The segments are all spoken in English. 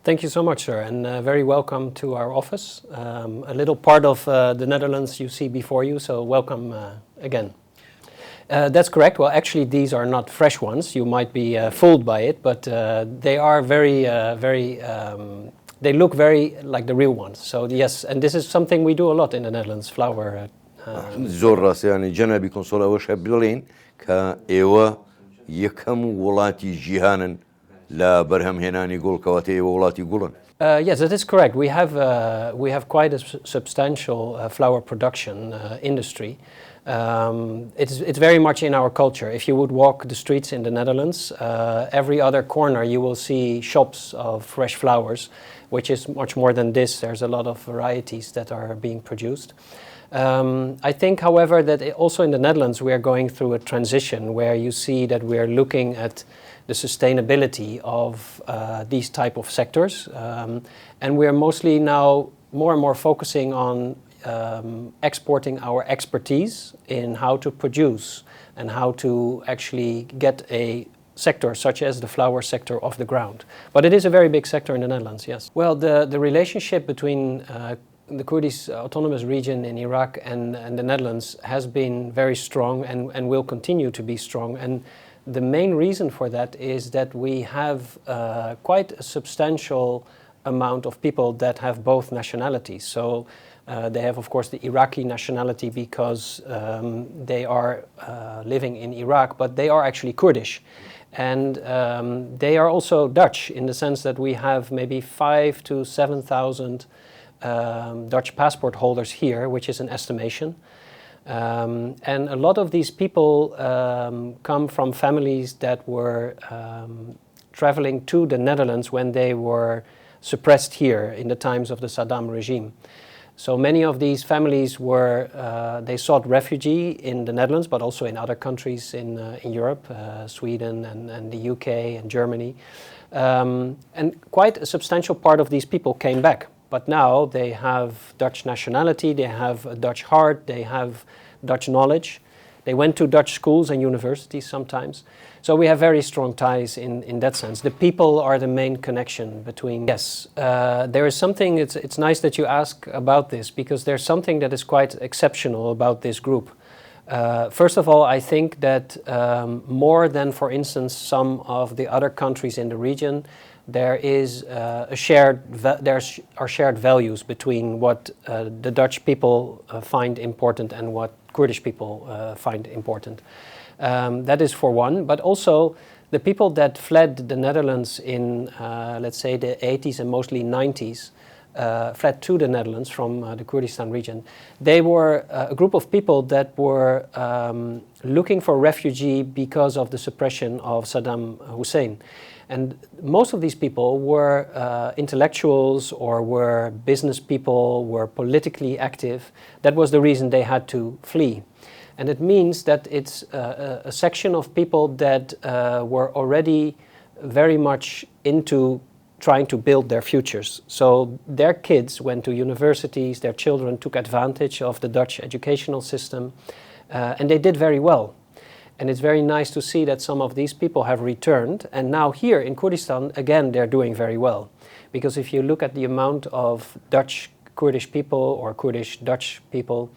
Thank you so much, sir, and very welcome to our office. A little part of the Netherlands you see before you, so welcome again. That's correct. Well, actually, these are not fresh ones. You might be fooled by it, but they are they look very like the real ones. So yes, and this is something we do a lot in the Netherlands, flower. زۆر ڕاستە ینی جەنابی کۆنسۆڵ ئەوەش بڵێن کە ئێوە یەکەم وڵاتی جیهانن لە بەرهەمهێنانی گوڵ کەواتە ئێوە وڵاتی گوڵن. Yes, that is correct. We have quite a substantial flower production industry. It's very much in our culture. If you would walk the streets in the Netherlands, every other corner you will see shops of fresh flowers, which is much more than this. There's a lot of varieties that are being produced. I think, however, that also in the Netherlands we are going through a transition where you see that we are looking at the sustainability of these type of sectors, and we are mostly now more and more focusing on exporting our expertise in how to produce and how to actually get a sector such as the flower sector off the ground. But it is a very big sector in the Netherlands, yes. Well, the relationship between the Kurdish autonomous region in Iraq and the Netherlands has been very strong and will continue to be strong. And the main reason for that is that we have quite a substantial amount of people that have both nationalities. So they have, of course, the Iraqi nationality because they are living in Iraq, but they are actually Kurdish. And they are also Dutch in the sense that we have maybe 5,000 to 7,000 Dutch passport holders here, which is an estimation. And a lot of these people come from families that were traveling to the Netherlands when they were suppressed here in the times of the Saddam regime. So many of these families they sought refugee in the Netherlands, but also in other countries in Europe, Sweden and the UK and Germany. And quite a substantial part of these people came back. But now they have Dutch nationality, they have a Dutch heart, they have Dutch knowledge. They went to Dutch schools and universities sometimes. So we have very strong ties in that sense. The people are the main connection between... Yes, there is something, it's nice that you ask about this, because there's something that is quite exceptional about this group. First of all, I think that more than, for instance, some of the other countries in the region, there are shared values between what the Dutch people find important and what Kurdish people find important. That is for one, but also the people that fled the Netherlands in, let's say, the 80s and mostly 90s, fled to the Netherlands from the Kurdistan region. They were a group of people that were looking for refugee because of the suppression of Saddam Hussein. And most of these people were intellectuals or were business people, were politically active. That was the reason they had to flee. And it means that it's a section of people that were already very much into trying to build their futures. So their kids went to universities, their children took advantage of the Dutch educational system, and they did very well. And it's very nice to see that some of these people have returned, and now here in Kurdistan, again, they're doing very well. Because if you look at the amount of Dutch Kurdish people or Kurdish Dutch people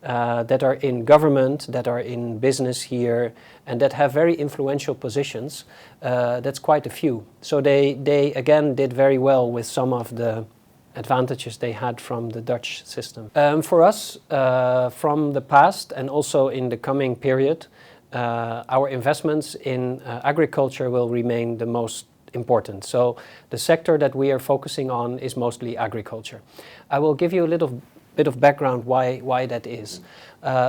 that are in government, that are in business here, and that have very influential positions, that's quite a few. So they again did very well with some of the advantages they had from the Dutch system. For us, from the past and also in the coming period, our investments in agriculture will remain the most important. So the sector that we are focusing on is mostly agriculture. I will give you a little bit of background why that is.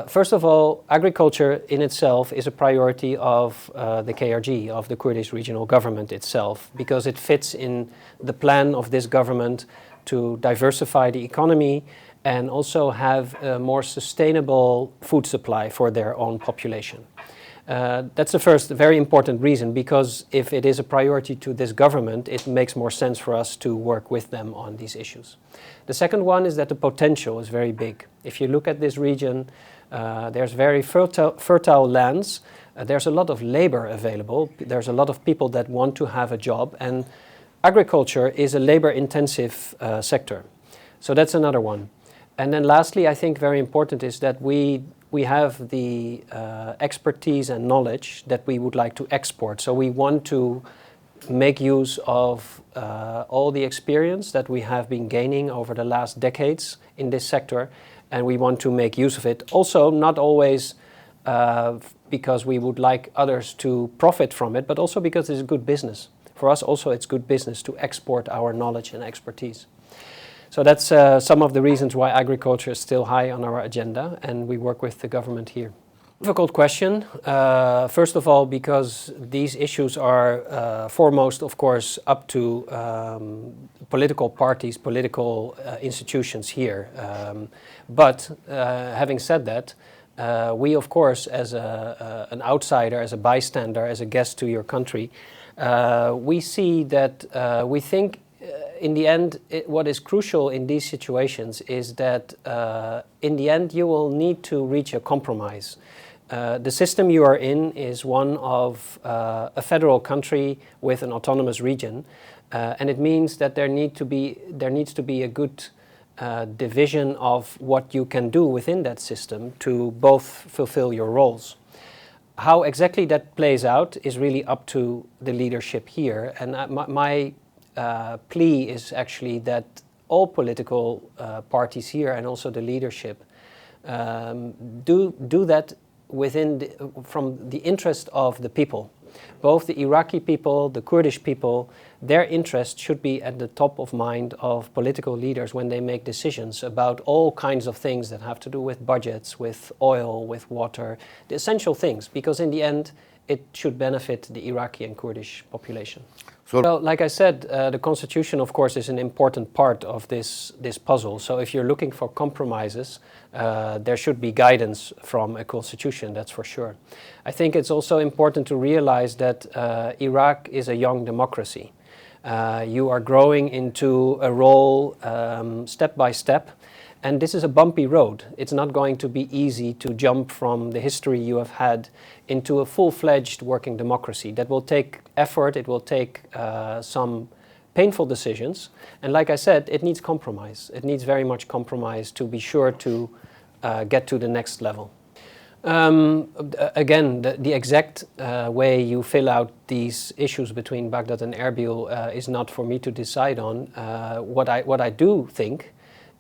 First of all, agriculture in itself is a priority of the KRG, of the Kurdish regional government itself, because it fits in the plan of this government to diversify the economy and also have a more sustainable food supply for their own population. That's the first very important reason, because if it is a priority to this government, it makes more sense for us to work with them on these issues. The second one is that the potential is very big. If you look at this region, there's very fertile lands, there's a lot of labor available, there's a lot of people that want to have a job, and agriculture is a labor-intensive sector. So that's another one. And then lastly, I think very important is that we have the expertise and knowledge that we would like to export. So we want to make use of all the experience that we have been gaining over the last decades in this sector, and we want to make use of it. Also, not always because we would like others to profit from it, but also because it's good business. For us also it's good business to export our knowledge and expertise. So that's some of the reasons why agriculture is still high on our agenda, and we work with the government here. Difficult question. First of all, because these issues are foremost, of course, up to political parties, political institutions here. But having said that, we, of course, as an outsider, as a bystander, as a guest to your country, we see that we think in the end, what is crucial in these situations is that in the end you will need to reach a compromise. The system you are in is one of a federal country with an autonomous region, and it means that there needs to be a good division of what you can do within that system to both fulfill your roles. How exactly that plays out is really up to the leadership here, and my plea is actually that all political parties here and also the leadership do that from the interest of the people. Both the Iraqi people, the Kurdish people, their interest should be at the top of mind of political leaders when they make decisions about all kinds of things that have to do with budgets, with oil, with water, the essential things, because in the end it should benefit the Iraqi and Kurdish population. Well, like I said, the constitution, of course, is an important part of this puzzle. So if you're looking for compromises, there should be guidance from a constitution, that's for sure. I think it's also important to realize that Iraq is a young democracy. You are growing into a role step by step, and this is a bumpy road. It's not going to be easy to jump from the history you have had into a full-fledged working democracy. That will take effort, it will take some painful decisions, and like I said, it needs compromise. It needs very much compromise to be sure to get to the next level. Again, the exact way you fill out these issues between Baghdad and Erbil is not for me to decide on. What I do think,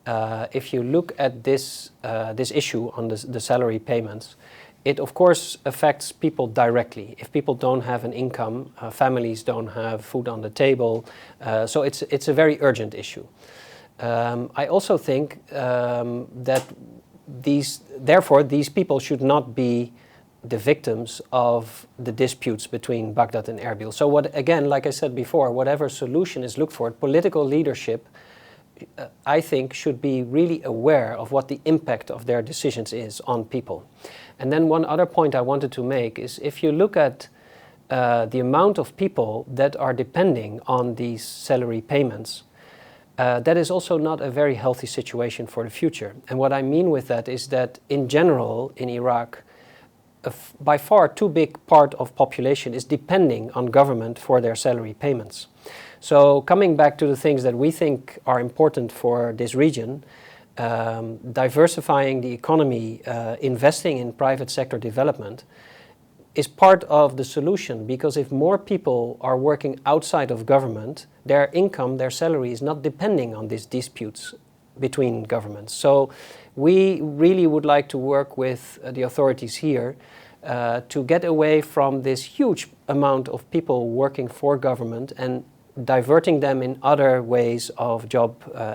if you look at this issue on the salary payments, it of course affects people directly. If people don't have an income, families don't have food on the table, so it's a very urgent issue. I also think that therefore these people should not be the victims of the disputes between Baghdad and Erbil. So again, like I said before, whatever solution is looked for, political leadership I think should be really aware of what the impact of their decisions is on people. And then one other point I wanted to make is if you look at the amount of people that are depending on these salary payments, that is also not a very healthy situation for the future. And what I mean with that is that in general in Iraq, by far too big part of population is depending on government for their salary payments. So coming back to the things that we think are important for this region, diversifying the economy, investing in private sector development is part of the solution, because if more people are working outside of government, their income, their salary is not depending on these disputes between governments. So we really would like to work with the authorities here to get away from this huge amount of people working for government and diverting them in other ways of job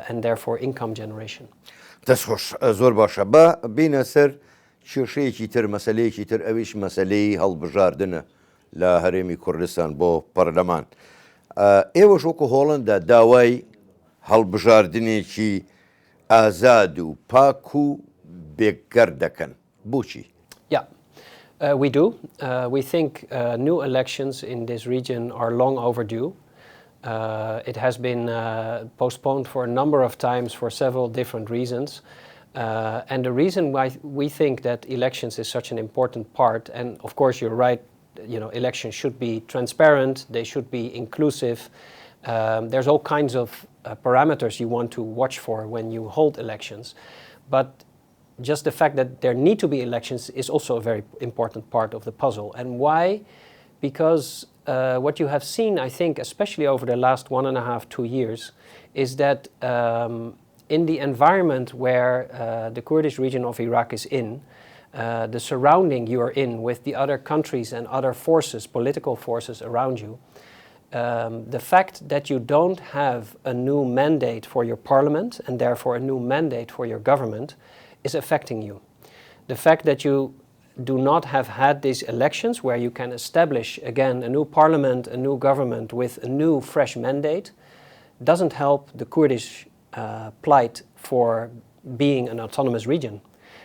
and therefore income generation. دەستخۆش زۆر باشە بە بینە سەر کێشەیەکی تر مەسەلەیەکی تر ئەویش مەسەلەی هەڵبژاردنە لە هەرێمی کوردستان بۆ پەرلەمان. ئێوەش وەکو هۆڵەندا داوای هەڵبژاردنێکی ئازاد و پاک و بێگەر دەکەن. بۆچی؟ Yeah, we do. We think new elections in this region are long overdue. It has been postponed for a number of times for several different reasons. And the reason why we think that elections is such an important part, and of course you're right, elections should be transparent, they should be inclusive, There's all kinds of parameters you want to watch for when you hold elections. But just the fact that there need to be elections is also a very important part of the puzzle. And why? Because what you have seen, I think, especially over the last 1.5, 2 years, is that in the environment where the Kurdish region of Iraq is in, the surrounding you are in with the other countries and other forces, political forces around you, the fact that you don't have a new mandate for your parliament and therefore a new mandate for your government is affecting you. The fact that you do not have had these elections where you can establish again a new parliament, a new government with a new fresh mandate doesn't help the Kurdish plight for being an autonomous region.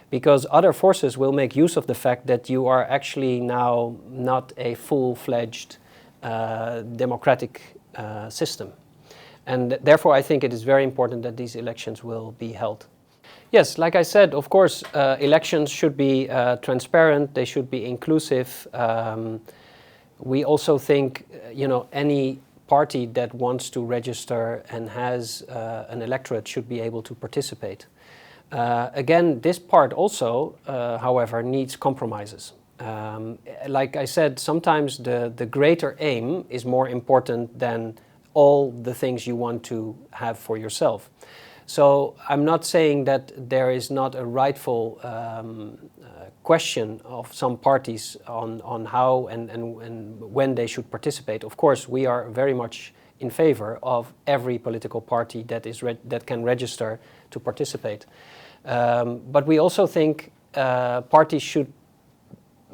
Because other forces will make use of the fact that you are actually now not a full-fledged democratic system. And therefore I think it is very important that these elections will be held. Yes, like I said, of course, elections should be transparent, they should be inclusive. We also think, any party that wants to register and has an electorate should be able to participate. Again, this part also, however, needs compromises. Like I said, sometimes the greater aim is more important than all the things you want to have for yourself. So I'm not saying that there is not a rightful question of some parties on how and when they should participate. Of course, we are very much in favor of every political party that can register to participate. But we also think parties should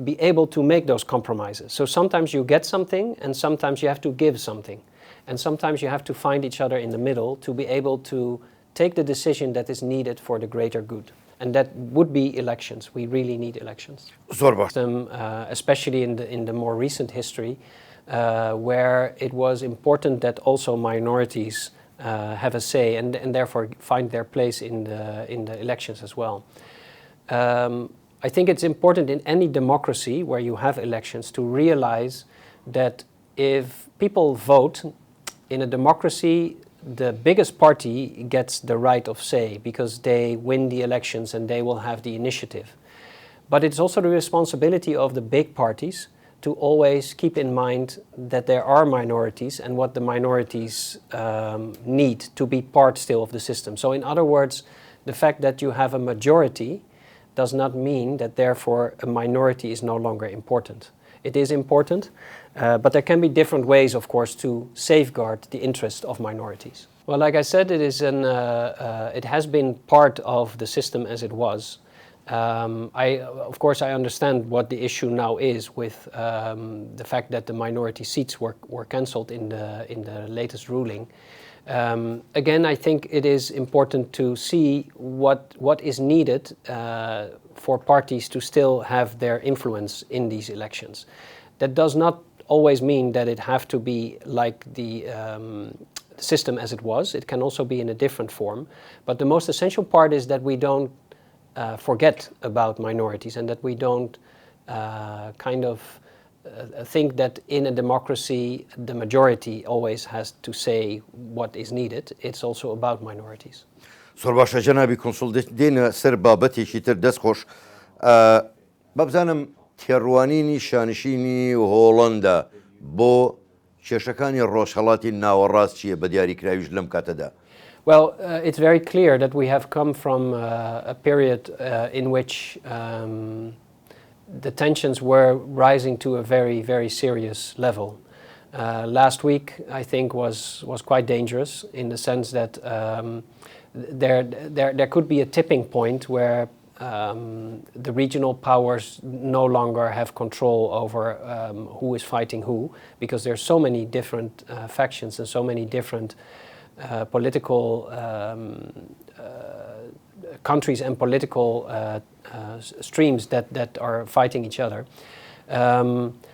be able to make those compromises. So sometimes you get something and sometimes you have to give something. And sometimes you have to find each other in the middle to be able to take the decision that is needed for the greater good. And that would be elections. We really need elections. Especially in the more recent history, where it was important that also minorities have a say and therefore find their place in the elections as well. I think it's important in any democracy where you have elections to realize that if people vote in a democracy, the biggest party gets the right of say because they win the elections and they will have the initiative. But it's also the responsibility of the big parties to always keep in mind that there are minorities and what the minorities need to be part still of the system. So in other words, the fact that you have a majority does not mean that therefore a minority is no longer important. It is important, but there can be different ways, of course, to safeguard the interest of minorities. Well, like I said, it has been part of the system as it was. Of course, I understand what the issue now is with the fact that the minority seats were cancelled in the latest ruling. Again, I think it is important to see what is needed for parties to still have their influence in these elections. That does not always mean that it have to be like the system as it was. It can also be in a different form. But the most essential part is that we don't forget about minorities and that we don't think that in a democracy the majority always has to say what is needed. It's also about minorities. سۆرباشە جەنابی کۆنسوڵ دێنە سەر بابەتێکی تر دەستخۆش بابزانم تێڕوانینی شانشینی هۆڵەندا بۆ کێشەکانی ڕۆژهەڵاتی ناوەڕاست چییە بە دیاریکراویش لەم کاتەدا؟ Well, it's very clear that we have come from a period in which the tensions were rising to a very, very serious level. Last week, I think, was quite dangerous in the sense that there could be a tipping point where the regional powers no longer have control over who is fighting who, because there are so many different factions and so many different political countries and political streams that are fighting each other.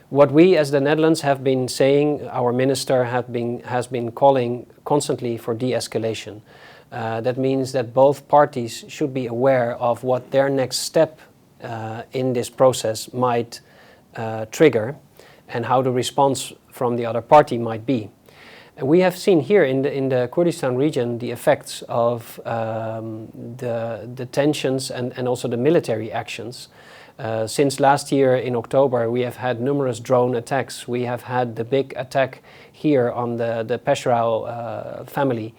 What we as the Netherlands have been saying, our minister has been calling constantly for de-escalation. That means that both parties should be aware of what their next step in this process might trigger and how the response from the other party might be. And we have seen here in the Kurdistan region the effects of the tensions and also the military actions. Since last year in October, we have had numerous drone attacks. We have had the big attack here on the Peshrau family.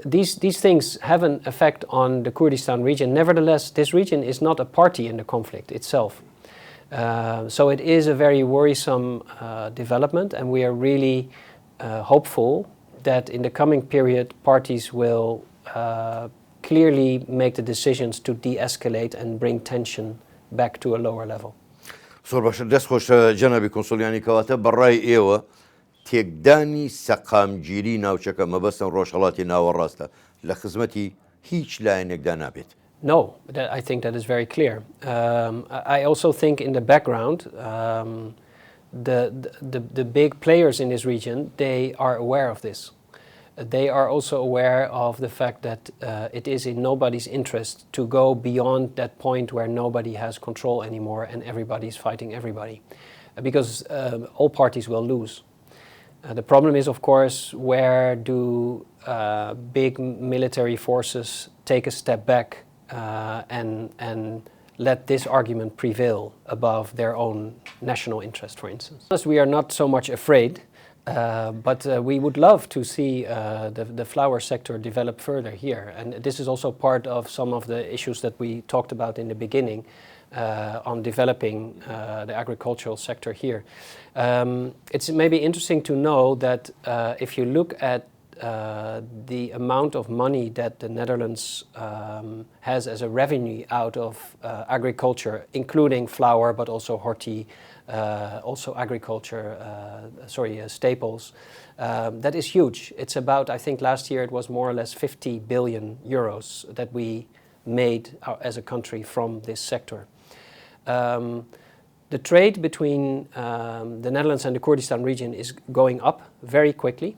These things have an effect on the Kurdistan region. Nevertheless, this region is not a party in the conflict itself. So it is a very worrisome development, and we are really hopeful that in the coming period parties will clearly make the decisions to de-escalate and bring tension back to a lower level. زۆر باشە دەست خۆشە جەنابی کۆنسولیانی کەواتە بەڕای ئێوە تێکدانی سەقامگیری ناوچەکە مەبەستن ڕۆژهەڵاتی ناوەڕاستە لە خزمەتی هیچ لایەنێکدا نابێت. No, I think that is very clear. I also think in the background, the big players in this region, they are aware of this. They are also aware of the fact that it is in nobody's interest to go beyond that point where nobody has control anymore and everybody is fighting everybody, because all parties will lose. The problem is, of course, where do big military forces take a step back and let this argument prevail above their own national interest, for instance. We are not so much afraid, but we would love to see the flower sector develop further here. And this is also part of some of the issues that we talked about in the beginning on developing the agricultural sector here. It's maybe interesting to know that if you look at the amount of money that the Netherlands has as a revenue out of agriculture, including flour, but also also agriculture, staples, that is huge. It's about, I think last year it was more or less 50 billion euros that we made as a country from this sector. The trade between the Netherlands and the Kurdistan region is going up very quickly.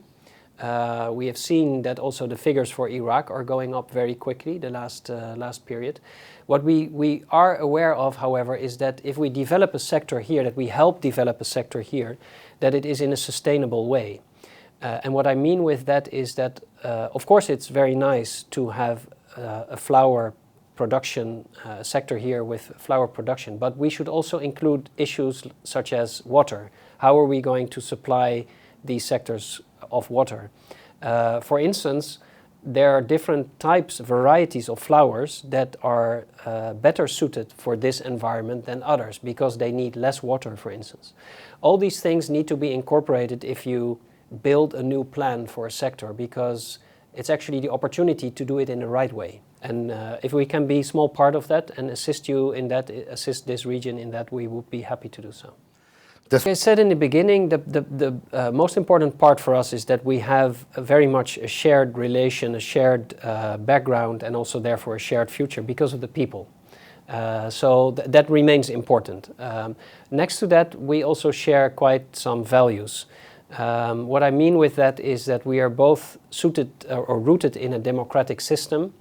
We have seen that also the figures for Iraq are going up very quickly the last period. What we are aware of, however, is that if we develop a sector here, that we help develop a sector here, that it is in a sustainable way. And what I mean with that is that, of course, it's very nice to have a flower production sector here with flower production, but we should also include issues such as water. How are we going to supply these sectors of water? For instance, there are different types, varieties of flowers that are better suited for this environment than others because they need less water, for instance. All these things need to be incorporated if you build a new plan for a sector, because it's actually the opportunity to do it in the right way. And if we can be a small part of that and assist you in that, assist this region in that, we would be happy to do so. Like I said in the beginning, the most important part for us is that we have very much a shared relation, a shared background, and also therefore a shared future because of the people. So that remains important. Next to that, we also share quite some values. What I mean with that is that we are both suited or rooted in a democratic system.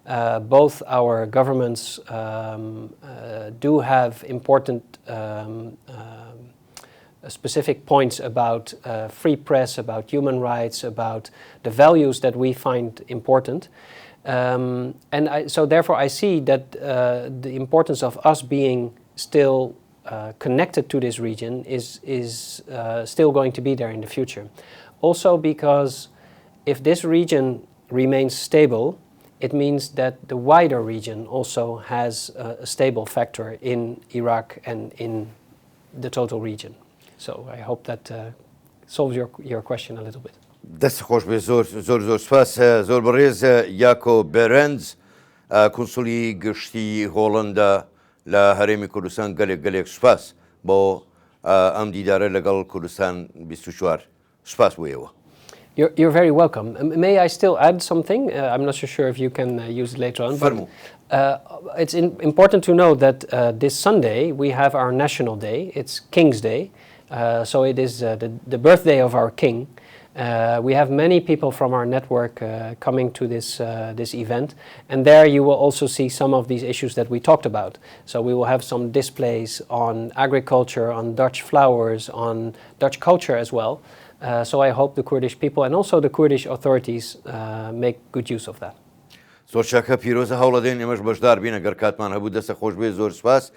Both our governments do have important specific points about free press, about human rights, about the values that we find important. So therefore I see that the importance of us being still connected to this region is still going to be there in the future. Also because if this region remains stable, it means that the wider region also has a stable factor in Iraq and in the total region. So I hope that solves your question a little bit. دەست خۆش بێ زۆر سپاس زۆر بەڕێز یاکۆ بێرنز کونسولی گشتی هۆڵەندا لە هەرێمی کوردستان گەلێک سپاس بۆ ئەم دیدارە لەگەڵ کوردستان 24 سپاس بۆ ئێوە. You're very welcome. May I still add something? I'm not so sure if you can use it later on. But, it's important to know that this Sunday we have our national day. It's King's Day. So it is the birthday of our king. We have many people from our network coming to this event, and there you will also see some of these issues that we talked about. So we will have some displays on agriculture, on Dutch flowers, on Dutch culture as well. So I hope the Kurdish people and also the Kurdish authorities make good use of that. زۆر چاکە پیرۆزە هەوڵەدەین ئێمەش بەشدار بینە گەر کاتمان هەبوو دەستە خۆش بێ زۆر سپاس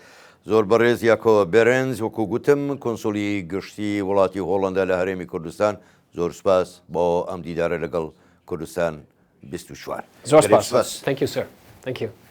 زۆر بەڕێز یاکۆ بێرنز وەکو گوتم کۆنسولی گشتی وڵاتی هۆڵندا لە هەرێمی کوردستان زۆر سپاس بۆ ئەم دیدارە لەگەڵ کوردستان 24. زۆر سپاس. Thank you, sir. Thank you.